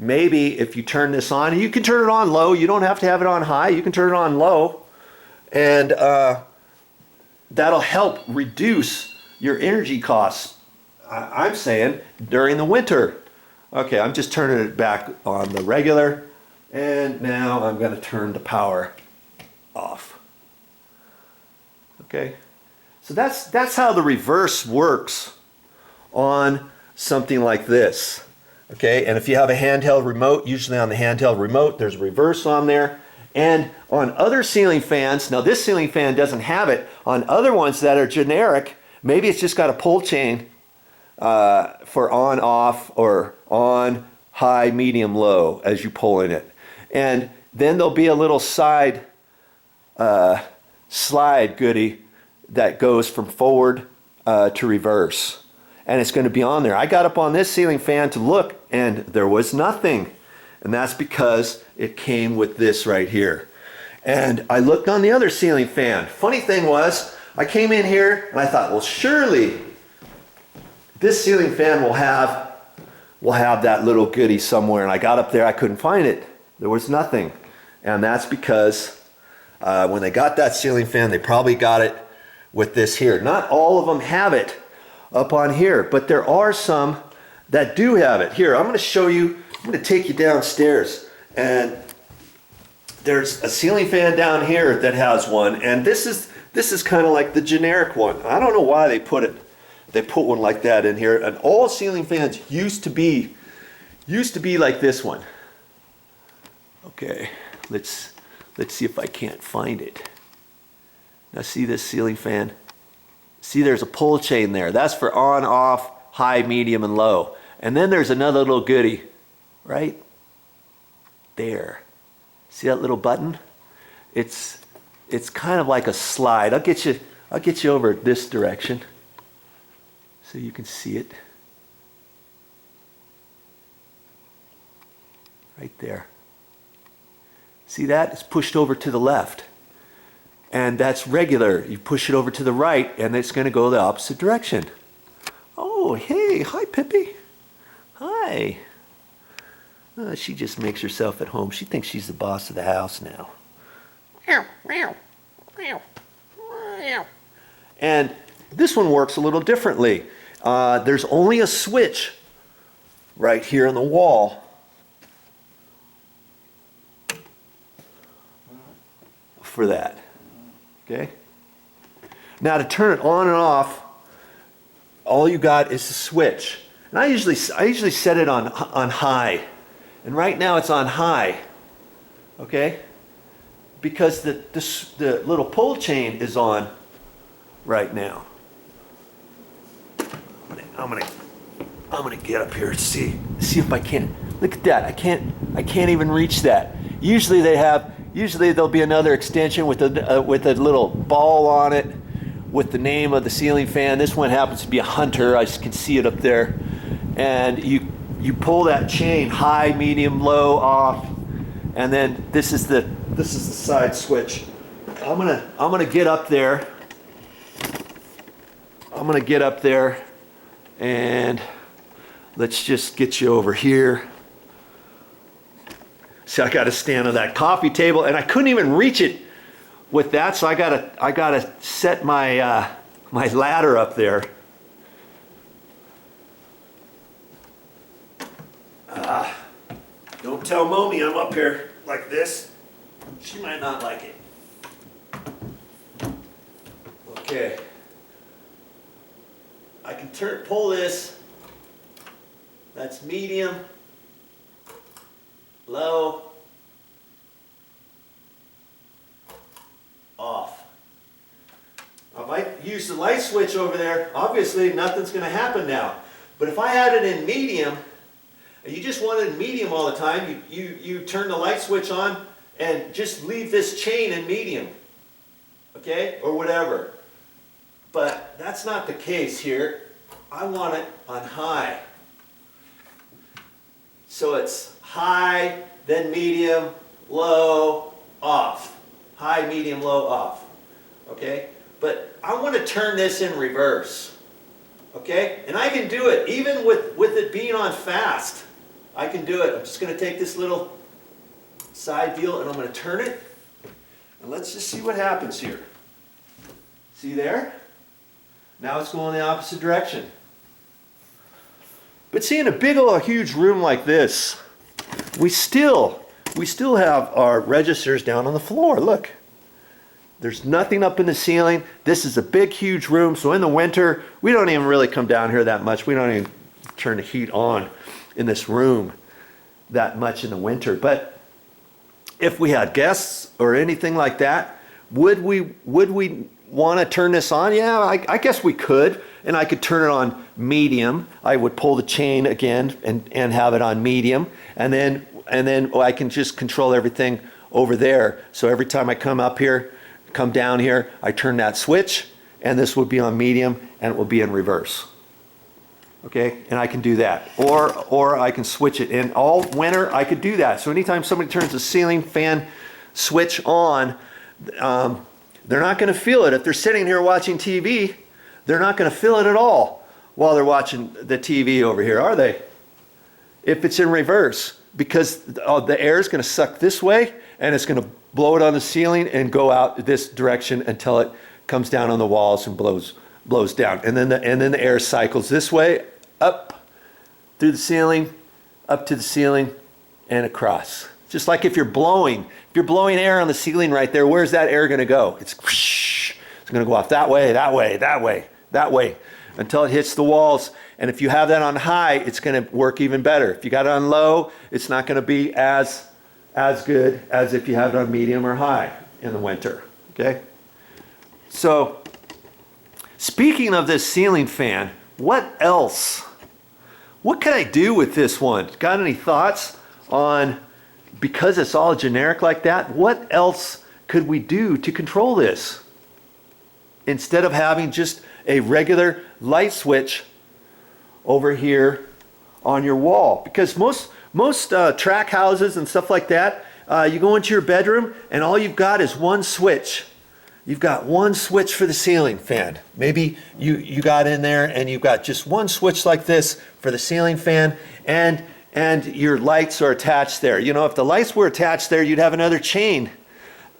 maybe if you turn this on, you can turn it on low. You don't have to have it on high. You can turn it on low. And that'll help reduce your energy costs, I'm saying, during the winter. Okay, I'm just turning it back on the regular. And now I'm going to turn the power off. Okay, so that's how the reverse works on something like this. Okay, and if you have a handheld remote, usually on the handheld remote, there's a reverse on there. And on other ceiling fans, now this ceiling fan doesn't have it, on other ones that are generic, maybe it's just got a pull chain for on, off, or on, high, medium, low as you pull in it. And then there'll be a little side slide goodie that goes from forward to reverse. And it's going to be on there. I got up on this ceiling fan to look, and there was nothing. And that's because it came with this right here. And I looked on the other ceiling fan. Funny thing was, I came in here and I thought, well, surely this ceiling fan will have that little goodie somewhere. And I got up there, I couldn't find it. There was nothing. And that's because when they got that ceiling fan, they probably got it with this here. Not all of them have it up on here, but there are some that do have it. Here, I'm going to show you. I'm going to take you downstairs, and there's a ceiling fan down here that has one, and this is kind of like the generic one. I don't know why they put one like that in here. And all ceiling fans used to be like this one. Okay, let's see if I can't find it. Now see this ceiling fan? See, there's a pull chain there. That's for on, off, high, medium, and low. And then there's another little goodie right there. See that little button? It's kind of like a slide. I'll get you over this direction so you can see it. Right there. See that? It's pushed over to the left. And that's regular. You push it over to the right and it's going to go the opposite direction. Oh, hey, hi Pippi. Hi. She just makes herself at home. She thinks she's the boss of the house now. And this one works a little differently. There's only a switch right here on the wall for that. Okay? Now to turn it on and off, all you got is a switch. And I usually set it on high. And right now it's on high, okay? Because the little pull chain is on right now. I'm gonna get up here and see if I can. Look at that. I can't even reach that. Usually there'll be another extension with a little ball on it with the name of the ceiling fan. This one happens to be a Hunter. I can see it up there. And you pull that chain high, medium, low, off, and then this is the side switch. I'm gonna get up there. And let's just get you over here. See, I got to stand on that coffee table, and I couldn't even reach it with that, so I gotta set my my ladder up there. Don't tell Mommy I'm up here like this. She might not like it. Okay. I can pull this. That's medium, low, off. If I use the light switch over there, obviously nothing's going to happen now. But if I had it in medium, and you just want it in medium all the time, you turn the light switch on and just leave this chain in medium, okay, or whatever. But that's not the case here. I want it on high. So it's high, then medium, low, off. High, medium, low, off. Okay? But I want to turn this in reverse. Okay? And I can do it even with it being on fast. I can do it. I'm just going to take this little side deal and I'm going to turn it. And let's just see what happens here. See there? Now it's going the opposite direction. But see, in a big old huge room like this, we still have our registers down on the floor. Look. There's nothing up in the ceiling. This is a big, huge room. So in the winter, we don't even really come down here that much. We don't even turn the heat on in this room that much in the winter. But if we had guests or anything like that, would we want to turn this on? Yeah, I guess we could. And I could turn it on medium. I would pull the chain again and have it on medium. And then I can just control everything over there. So every time I come up here, come down here, I turn that switch, and this would be on medium, and it will be in reverse. Okay, and I can do that. Or I can switch it. And all winter, I could do that. So anytime somebody turns the ceiling fan switch on, they're not going to feel it. If they're sitting here watching TV, they're not going to feel it at all while they're watching the TV over here, are they? If it's in reverse, because the air is going to suck this way, and it's going to blow it on the ceiling and go out this direction until it comes down on the walls and blows down. And then the air cycles this way, up through the ceiling, up to the ceiling, and across. Just like if you're blowing air on the ceiling right there, where's that air going to go? It's going to go off that way, that way, that way, that way, until it hits the walls. And if you have that on high, it's going to work even better. If you got it on low, it's not going to be as good as if you have it on medium or high in the winter. Okay? So, speaking of this ceiling fan, what else? What can I do with this one? Got any thoughts on, because it's all generic like that, what else could we do to control this? Instead of having just a regular light switch over here on your wall. Because most track houses and stuff like that, you go into your bedroom and all you've got is one switch. You've got one switch for the ceiling fan. Maybe you got in there and you've got just one switch like this for the ceiling fan, and your lights are attached there. You know, if the lights were attached there, you'd have another chain.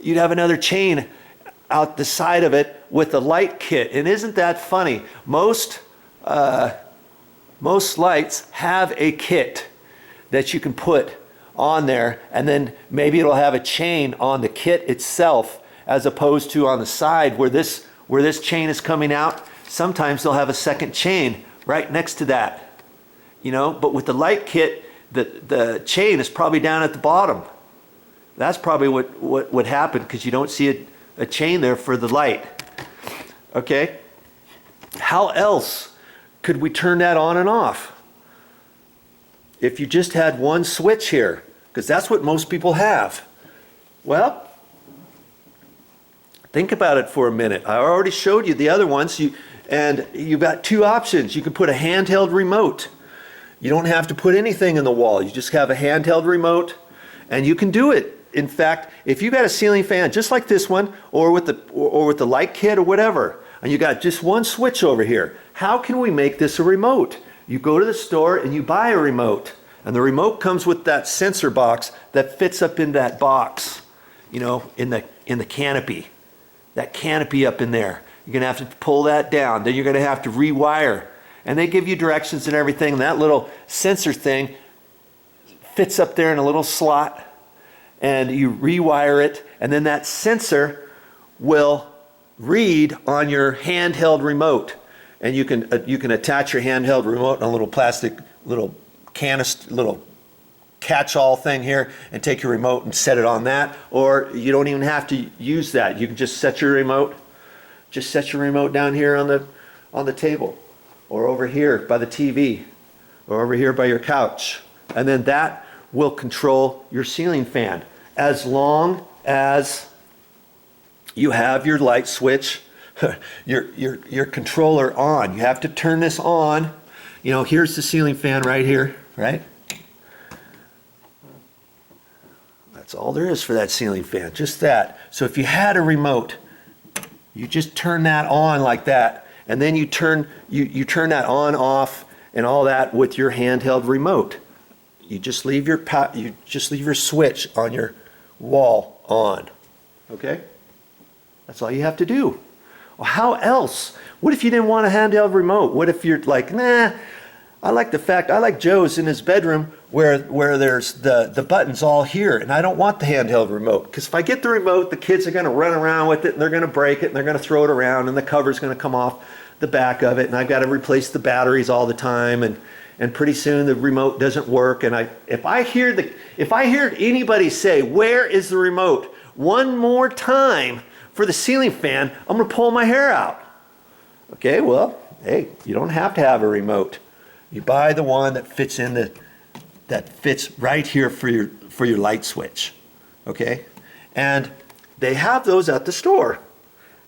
You'd have another chain out the side of it with the light kit. And isn't that funny? Most lights have a kit that you can put on there, and then maybe it'll have a chain on the kit itself as opposed to on the side where this chain is coming out. Sometimes they'll have a second chain right next to that, you know. But with the light kit, the chain is probably down at the bottom. That's probably what would happen, because you don't see a chain there for the light. Okay, how else could we turn that on and off? If you just had one switch here, because that's what most people have. Well, think about it for a minute. I already showed you the other ones, and you've got two options. You can put a handheld remote. You don't have to put anything in the wall. You just have a handheld remote, and you can do it. In fact, if you've got a ceiling fan just like this one, or with the light kit or whatever, and you got just one switch over here, how can we make this a remote? You go to the store and you buy a remote, and the remote comes with that sensor box that fits up in that box, you know, in the canopy. That canopy up in there. You're gonna have to pull that down. Then you're gonna have to rewire. And they give you directions and everything. And that little sensor thing fits up there in a little slot, and you rewire it, and then that sensor will read on your handheld remote. And you can attach your handheld remote on a little plastic little catch-all thing here, and take your remote and set it on that. Or you don't even have to use that. You can just set your remote down here on the table, or over here by the TV, or over here by your couch. And then that will control your ceiling fan, as long as you have your light switch, your controller on. You have to turn this on. You know, here's the ceiling fan right here, right? That's all there is for that ceiling fan, just that. So if you had a remote, you just turn that on like that, and then you turn that on, off, and all that with your handheld remote. You just leave your switch on your wall on. Okay? That's all you have to do. Well, how else? What if you didn't want a handheld remote? What if you're like, nah, I like Joe's in his bedroom where there's the buttons all here, and I don't want the handheld remote, because if I get the remote, the kids are going to run around with it, and they're going to break it, and they're going to throw it around, and the cover's going to come off the back of it, and I've got to replace the batteries all the time, and pretty soon the remote doesn't work. And if I hear anybody say, "Where is the remote?" one more time for the ceiling fan, I'm going to pull my hair out. Okay, well, hey, you don't have to have a remote. You buy the one that fits right here for your light switch. Okay, and they have those at the store.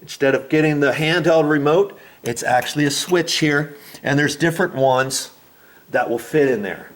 Instead of getting the handheld remote, it's actually a switch here, and there's different ones that will fit in there.